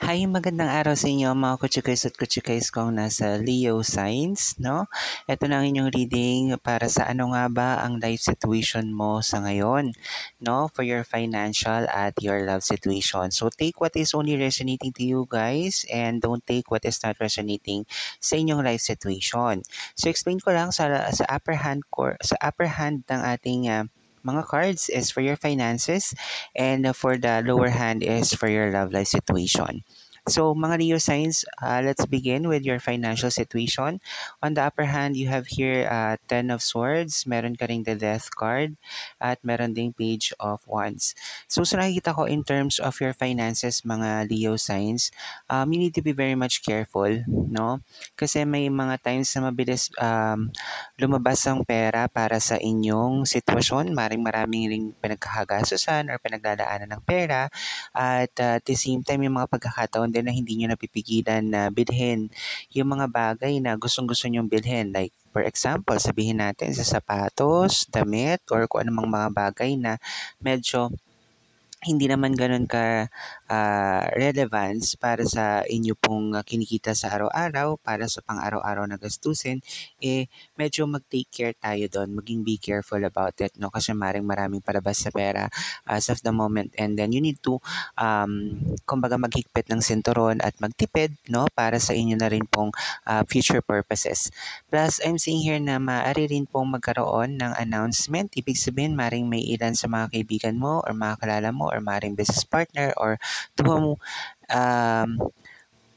Hi, magandang araw sa inyo mga kutsikays at kutsikays kong nasa Leo signs, no? Ito na ang inyong reading para sa ano nga ba ang life situation mo sa ngayon, no? For your financial at your love situation. So take what is only resonating to you guys and don't take what is not resonating sa inyong life situation. So explain ko lang sa upper hand ng ating mga cards is for your finances and for the lower hand is for your love life situation. So mga Leo signs, let's begin with your financial situation. On the upper hand, you have here Ten of Swords, meron ka ring the Death card, at meron ding Page of Wands. So sa nakikita ko in terms of your finances, mga Leo signs, you need to be very much careful, no? Kasi may mga times na mabilis lumabas ang pera para sa inyong sitwasyon. Maraming ring pinagkakagastusan or pinagdadaanan ng pera at at the same time, yung mga pagkakataon din na hindi nyo napipigilan na bilhin yung mga bagay na gustong-gusto nyong bilhin. Like, for example, sabihin natin sa sapatos, damit, or kung anumang mga bagay na medyo hindi naman gano'n ka relevance para sa inyo pong kinikita sa araw-araw, para sa pang-araw-araw na gastusin, medyo mag-take care tayo do'n, maging be careful about it, no? Kasi maraming palabas sa pera as of the moment and then you need to, kumbaga maghigpit ng sinturon at magtipid, no? Para sa inyo na rin pong future purposes. Plus, I'm seeing here na maaari rin pong magkaroon ng announcement. Ibig sabihin, maring may ilan sa mga kaibigan mo or mga kalala mo or maring business partner to whom um,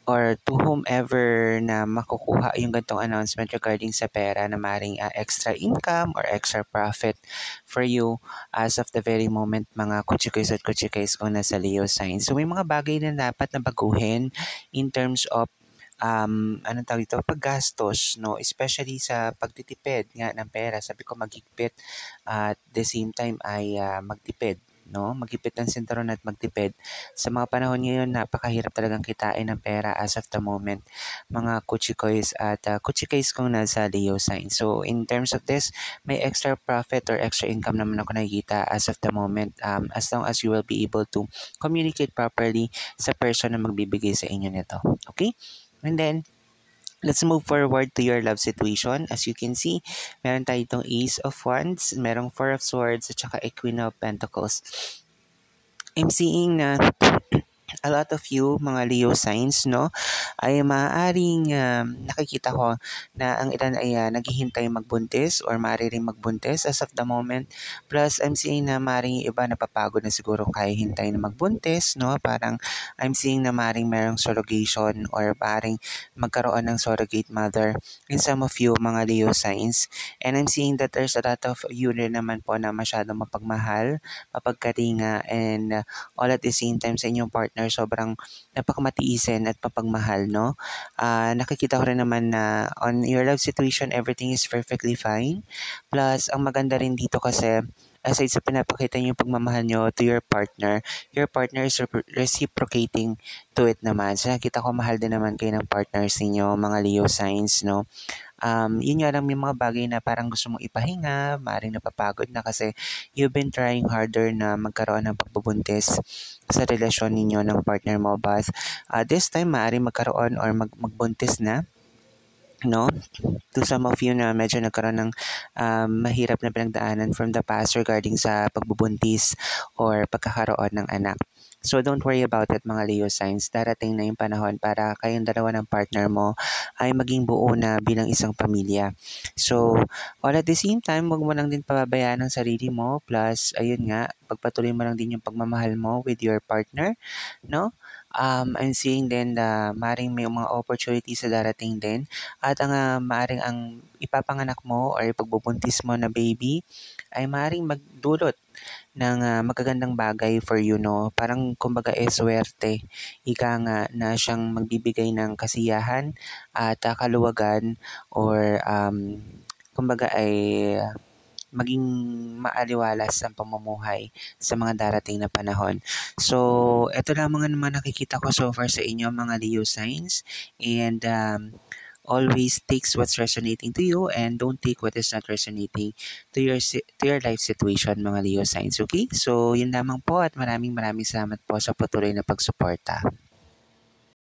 to whomever na makukuha yung gantong announcement regarding sa pera na maring extra income or extra profit for you as of the very moment, mga kutsikoys at kutsikoys kung nasa Leo sign. So may mga bagay na dapat na baguhin in terms of anong tawag dito, paggastos, no? Especially sa pagtitipid nga ng pera. Sabi ko maghigpit at the same time ay magtipid, no? Magipit ng sinturon at magtipid. Sa mga panahon ngayon, napakahirap talagang kitain ng pera as of the moment, mga kuchikoys at kuchikays kung nasa Leo sign. So, in terms of this, may extra profit or extra income naman ako nakikita as of the moment, as long as you will be able to communicate properly sa person na magbibigay sa inyo nito. Okay? And then, let's move forward to your love situation. As you can see, meron tayo itong Ace of Wands, merong Four of Swords, at saka a Queen of Pentacles. I'm seeing na a lot of you, mga Leo signs, no, ay maaaring nakikita ko na ang ilan ay naghihintay magbuntis or maaari rin magbuntis as of the moment. Plus, I'm seeing na maaaring iba napapagod na siguro kaya hintay na magbuntis, no? Parang I'm seeing na maaaring merong surrogation or maaaring magkaroon ng surrogate mother in some of you, mga Leo signs. And I'm seeing that there's a lot of you rin naman po na masyadong mapagmahal, mapagkalinga, and all at the same time sa inyong partner sobrang napakamatiisin at mapagmahal, no? Nakikita ko rin naman na on your love situation, everything is perfectly fine. Plus, ang maganda rin dito kasi aside sa pinapakita niyo yung pagmamahal nyo to your partner is reciprocating to it naman. So nakita ko mahal din naman kayo ng partners ninyo, mga Leo signs, no? Yun nga lang may mga bagay na parang gusto mong ipahinga, maaaring napapagod na kasi you've been trying harder na magkaroon ng pagbubuntis sa relasyon ninyo ng partner mo. But this time, maaaring magkaroon or magbuntis na, no? To some of you na medyo nagkaroon ng mahirap na pinagdaanan from the past regarding sa pagbubuntis or pagkakaroon ng anak. So don't worry about it, mga Leo signs. Darating na yung panahon para kayong dalawa ng partner mo ay maging buo na bilang isang pamilya. So all at the same time, huwag mo lang din pababayaan ang sarili mo. Plus, ayun nga, pagpatuloy mo lang din yung pagmamahal mo with your partner, no? I'm seeing din na maring may mga opportunities sa darating din at ang maaring ang ipapanganak mo or ipagbubuntis mo na baby ay maaring magdulot ng magagandang bagay for you, no? Parang kumbaga swerte. Ika nga na siyang magbibigay ng kasiyahan at kaluwagan or kumbaga ay maging maaliwalas ang pamumuhay sa mga darating na panahon. So, ito lang mga naman nakikita ko so far sa inyo, mga Leo signs. And always takes what's resonating to you and don't take what is not resonating to your life situation, mga Leo signs. Okay? So, yun lamang po at maraming salamat po sa patuloy na pagsuporta.